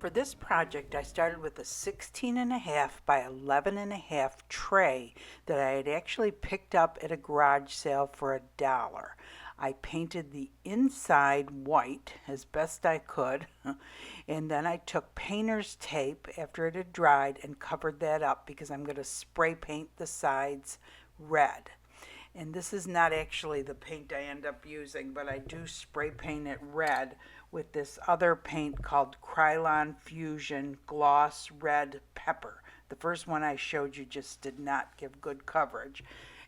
For this project, I started with a 16.5 by 11.5 tray that I had actually picked up at a garage sale for $1. I painted the inside white as best I could, and then I took painter's tape after it had dried and covered that up because I'm going to spray paint the sides red. And this is not actually the paint I end up using, but I do spray paint it red with this other paint called Krylon Fusion Gloss Red Pepper. The first one I showed you just did not give good coverage.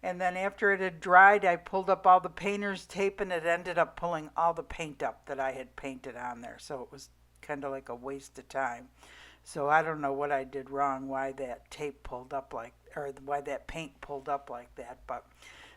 And then after it had dried, I pulled up all the painter's tape, and it ended up pulling all the paint up that I had painted on there. So it was kind of like a waste of time. So I don't know what I did wrong, why that tape pulled up like, or why that paint pulled up like that, but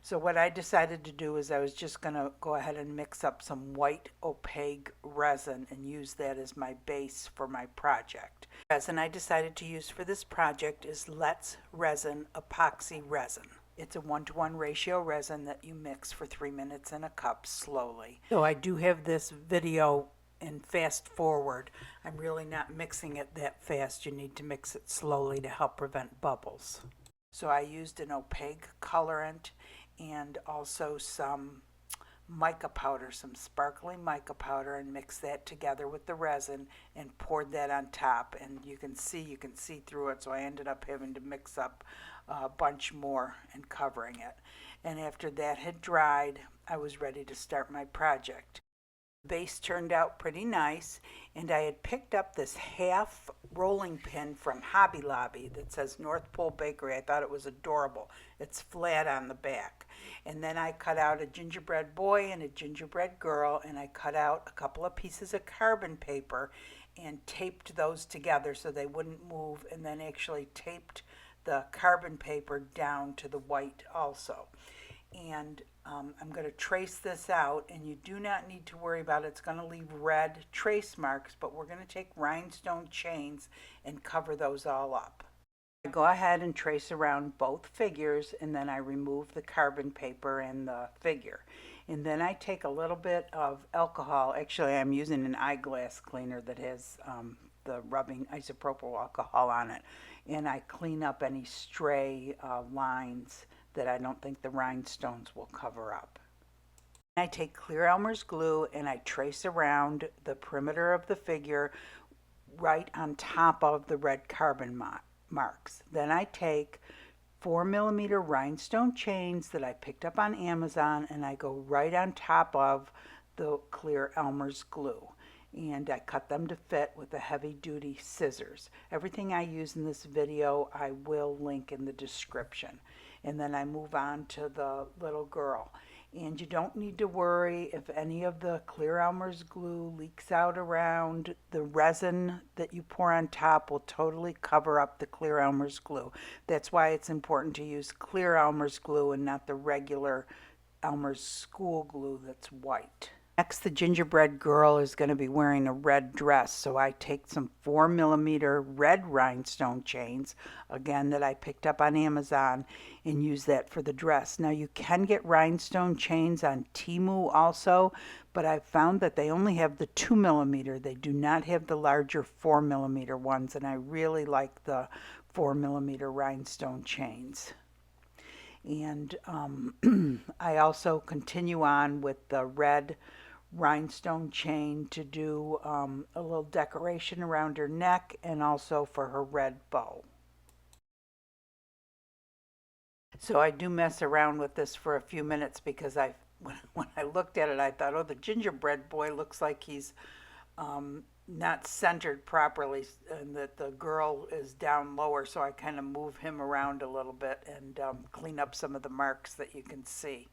so what I decided to do is I was just going to go ahead and mix up some white opaque resin and use that as my base for my project. The resin I decided to use for this project is Let's Resin Epoxy Resin. It's a 1-to-1 ratio resin that you mix for 3 minutes in a cup slowly. So I do have this video in fast forward. I'm really not mixing it that fast. You need to mix it slowly to help prevent bubbles. So I used an opaque colorant and also some mica powder, some sparkly mica powder, and mix that together with the resin and poured that on top. And you can see through it, so I ended up having to mix up a bunch more and covering it. And after that had dried, I was ready to start my project. The base turned out pretty nice, and I had picked up this half rolling pin from Hobby Lobby that says North Pole Bakery. I thought it was adorable. It's flat on the back. And then I cut out a gingerbread boy and a gingerbread girl, and I cut out a couple of pieces of carbon paper and taped those together so they wouldn't move, and then actually taped the carbon paper down to the white also. And I'm going to trace this out, and you do not need to worry about it. It's going to leave red trace marks, but we're going to take rhinestone chains and cover those all up. I go ahead and trace around both figures, and then I remove the carbon paper and the figure. And then I take a little bit of alcohol. Actually, I'm using an eyeglass cleaner that has the rubbing isopropyl alcohol on it. And I clean up any stray lines that I don't think the rhinestones will cover up. I take clear Elmer's glue and I trace around the perimeter of the figure right on top of the red carbon marks. Then I take 4mm rhinestone chains that I picked up on Amazon, and I go right on top of the clear Elmer's glue. And I cut them to fit with the heavy-duty scissors. Everything I use in this video I will link in the description. And then I move on to the little girl. And you don't need to worry if any of the clear Elmer's glue leaks out around. The resin that you pour on top will totally cover up the clear Elmer's glue. That's why it's important to use clear Elmer's glue and not the regular Elmer's school glue that's white. Next, the gingerbread girl is going to be wearing a red dress, so I take some 4mm red rhinestone chains, again that I picked up on Amazon, and use that for the dress. Now you can get rhinestone chains on Temu also, but I've found that they only have the 2mm. They do not have the larger 4mm ones, and I really like the 4mm rhinestone chains. And I also continue on with the red rhinestone chain to do a little decoration around her neck and also for her red bow. So I do mess around with this for a few minutes because when I looked at it, I thought, oh, the gingerbread boy looks like he's not centered properly, and that the girl is down lower, so I kind of move him around a little bit and clean up some of the marks that you can see.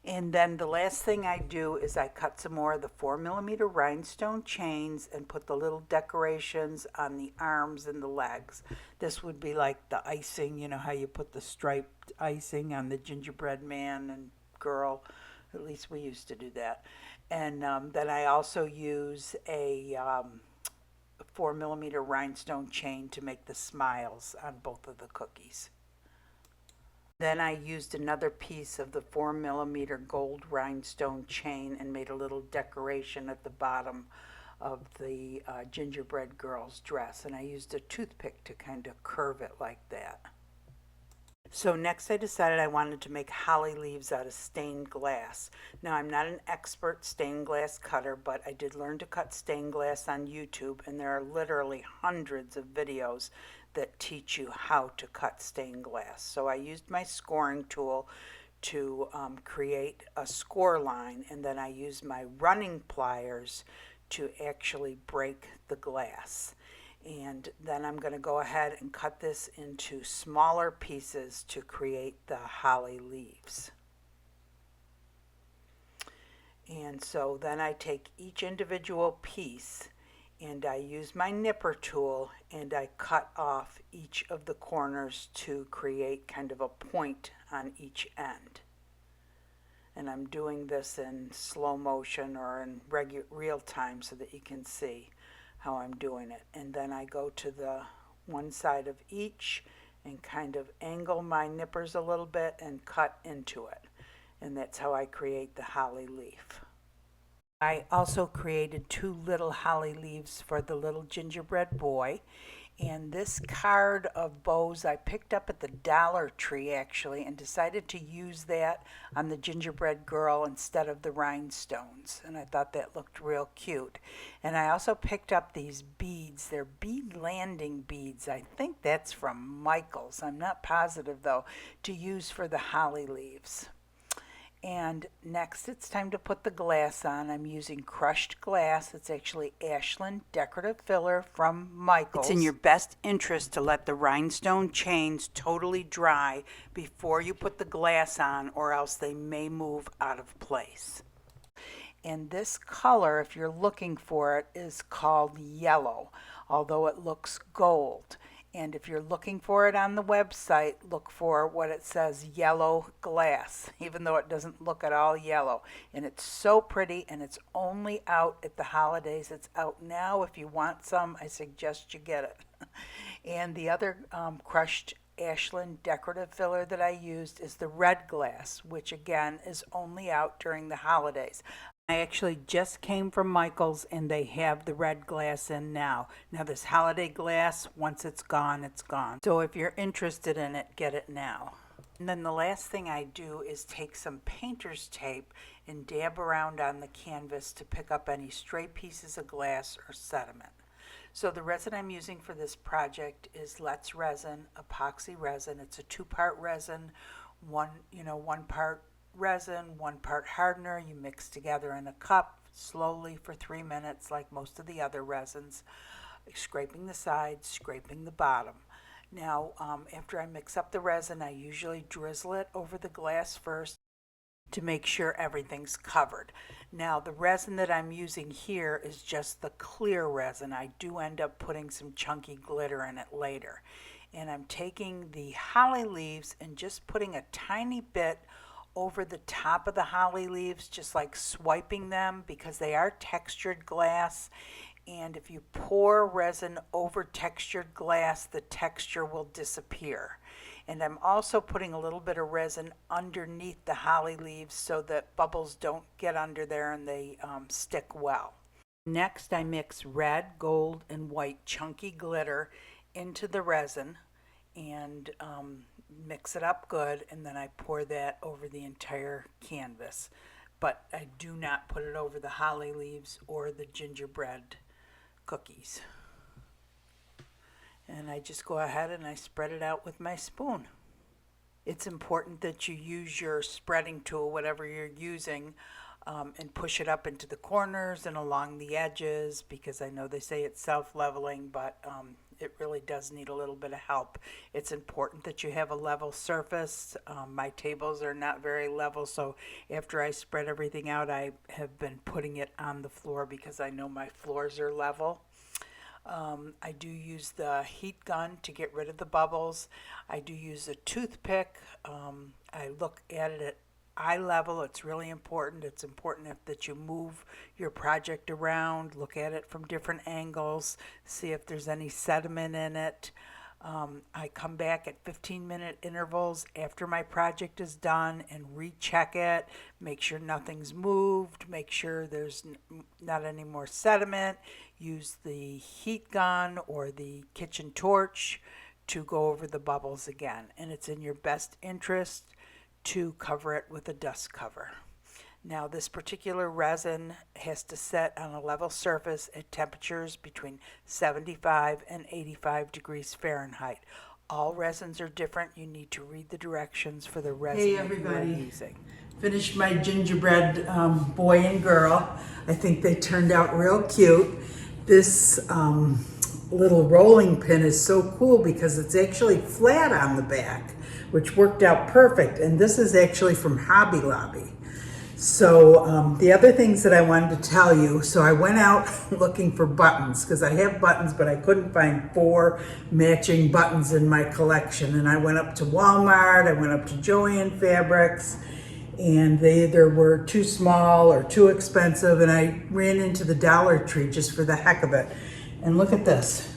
And then the last thing I do is I cut some more of the 4mm rhinestone chains and put the little decorations on the arms and the legs. This would be like the icing, you know how you put the striped icing on the gingerbread man and girl. At least we used to do that. And then I also use a 4mm rhinestone chain to make the smiles on both of the cookies. Then I used another piece of the 4mm gold rhinestone chain and made a little decoration at the bottom of the gingerbread girl's dress, and I used a toothpick to kind of curve it like that. So next I decided I wanted to make holly leaves out of stained glass. Now I'm not an expert stained glass cutter, but I did learn to cut stained glass on YouTube, and there are literally hundreds of videos that teach you how to cut stained glass. So I used my scoring tool to create a score line, and then I used my running pliers to actually break the glass. And then I'm going to go ahead and cut this into smaller pieces to create the holly leaves. And so then I take each individual piece and I use my nipper tool and I cut off each of the corners to create kind of a point on each end. And I'm doing this in slow motion or in real time so that you can see how I'm doing it. And then I go to the one side of each and kind of angle my nippers a little bit and cut into it. And that's how I create the holly leaf. I also created 2 little holly leaves for the little gingerbread boy. And this card of bows I picked up at the Dollar Tree actually, and decided to use that on the gingerbread girl instead of the rhinestones, and I thought that looked real cute. And I also picked up these beads. They're bead landing beads. I think that's from Michael's. I'm not positive though, to use for the holly leaves. And next it's time to put the glass on. I'm using crushed glass. It's actually Ashland decorative filler from Michael's. It's in your best interest to let the rhinestone chains totally dry before you put the glass on, or else they may move out of place. And this color, if you're looking for it, is called yellow, although it looks gold. And if you're looking for it on the website, look for what it says, yellow glass, even though it doesn't look at all yellow. And it's so pretty, and it's only out at the holidays. It's out now. If you want some, I suggest you get it. And the other crushed Ashland decorative filler that I used is the red glass, which again is only out during the holidays. I actually just came from Michael's and they have the red glass in now. Now this holiday glass, once it's gone, it's gone. So if you're interested in it, get it now. And then the last thing I do is take some painter's tape and dab around on the canvas to pick up any stray pieces of glass or sediment. So the resin I'm using for this project is Let's Resin, epoxy resin. It's a 2-part resin, one part resin, 1 part hardener. You mix together in a cup slowly for 3 minutes like most of the other resins, scraping the sides, scraping the bottom. Now after I mix up the resin, I usually drizzle it over the glass first to make sure everything's covered. Now the resin that I'm using here is just the clear resin. I do end up putting some chunky glitter in it later. And I'm taking the holly leaves and just putting a tiny bit over the top of the holly leaves, just like swiping them, because they are textured glass, and if you pour resin over textured glass, the texture will disappear. And I'm also putting a little bit of resin underneath the holly leaves so that bubbles don't get under there and they stick well. Next I mix red, gold, and white chunky glitter into the resin and mix it up good, and then I pour that over the entire canvas. But I do not put it over the holly leaves or the gingerbread cookies. And I just go ahead and I spread it out with my spoon. It's important that you use your spreading tool, whatever you're using, and push it up into the corners and along the edges, because I know they say it's self-leveling, but it really does need a little bit of help. It's important that you have a level surface. My tables are not very level, so after I spread everything out, I have been putting it on the floor because I know my floors are level. I do use the heat gun to get rid of the bubbles. I do use a toothpick. I look at it at eye level. It's really important. It's important that you move your project around, look at it from different angles, see if there's any sediment in it. I come back at 15-minute intervals after my project is done and recheck it, make sure nothing's moved, make sure there's not any more sediment, use the heat gun or the kitchen torch to go over the bubbles again. And it's in your best interest to cover it with a dust cover. Now, this particular resin has to set on a level surface at temperatures between 75 and 85 degrees Fahrenheit. All resins are different. You need to read the directions for the resin Hey that you are everybody, using. finished my gingerbread boy and girl. I think they turned out real cute. This little rolling pin is so cool because it's actually flat on the back, which worked out perfect. And this is actually from Hobby Lobby. So the other things that I wanted to tell you, so I went out looking for buttons because I have buttons, but I couldn't find 4 matching buttons in my collection. And I went up to Walmart, I went up to Joann Fabrics, and they either were too small or too expensive. And I ran into the Dollar Tree just for the heck of it. And look at this.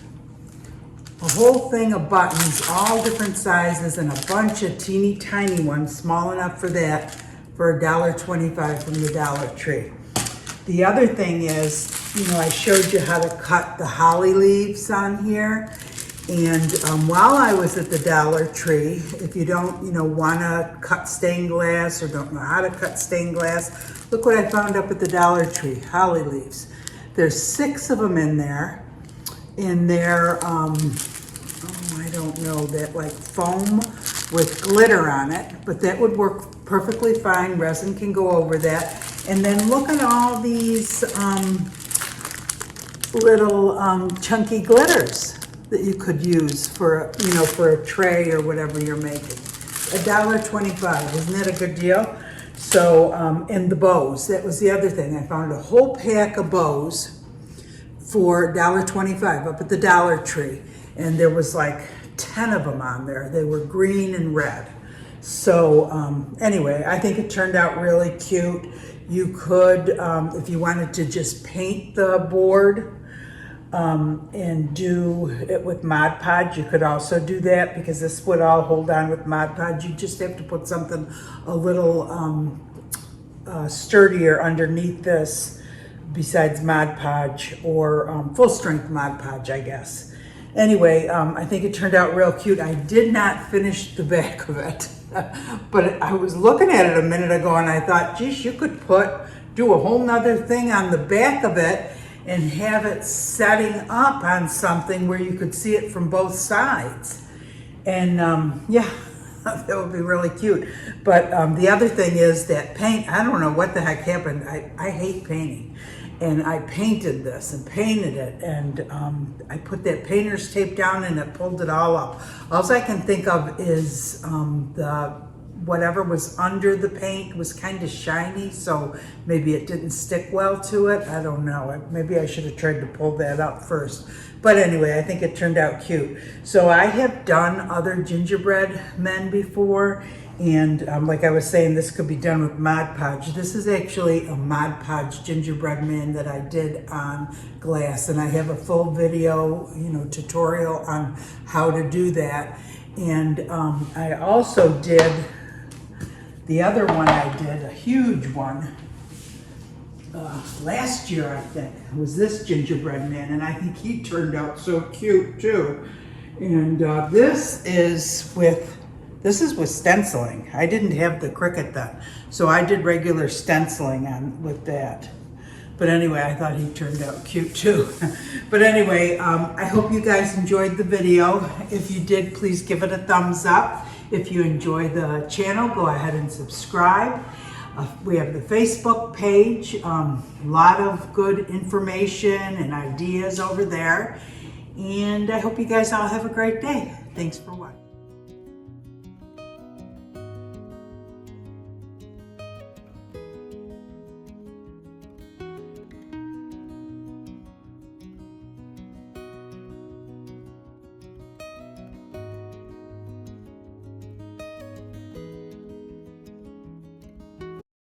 A whole thing of buttons, all different sizes, and a bunch of teeny tiny ones, small enough for that, for $1.25 from the Dollar Tree. The other thing is, I showed you how to cut the holly leaves on here. And while I was at the Dollar Tree, if you don't, want to cut stained glass or don't know how to cut stained glass, look what I found up at the Dollar Tree, holly leaves. There's 6 of them in there. And they're, I don't know, that like foam with glitter on it, but that would work perfectly fine. Resin can go over that. And then look at all these little chunky glitters that you could use for, for a tray or whatever you're making. $1.25, isn't that a good deal? So, and the bows, that was the other thing. I found a whole pack of bows for $1.25 up at the Dollar Tree. And there was like 10 of them on there. They were green and red. So anyway, I think it turned out really cute. You could, if you wanted to just paint the board and do it with Mod Podge, you could also do that because this would all hold on with Mod Podge. You just have to put something a little sturdier underneath this besides Mod Podge or full strength Mod Podge, I guess. Anyway, I think it turned out real cute. I did not finish the back of it, but I was looking at it a minute ago and I thought, geez, you could do a whole nother thing on the back of it and have it setting up on something where you could see it from both sides. And yeah, that would be really cute. But the other thing is that paint, I don't know what the heck happened. I hate painting. And I painted this and painted it, and I put that painter's tape down and it pulled it all up. All I can think of is whatever was under the paint was kind of shiny, so maybe it didn't stick well to it. I don't know. Maybe I should have tried to pull that up first. But anyway, I think it turned out cute. So I have done other gingerbread men before, and like I was saying, this could be done with Mod Podge. This is actually a Mod Podge gingerbread man that I did on glass, and I have a full video, tutorial on how to do that. And I also did the other one. I did a huge one last year, I think. It was this gingerbread man, and I think he turned out so cute too. And this is with stenciling. I didn't have the Cricut then, so I did regular stenciling with that. But anyway, I thought he turned out cute too. But anyway, I hope you guys enjoyed the video. If you did, please give it a thumbs up. If you enjoy the channel, go ahead and subscribe. We have the Facebook page, a lot of good information and ideas over there. And I hope you guys all have a great day. Thanks for watching.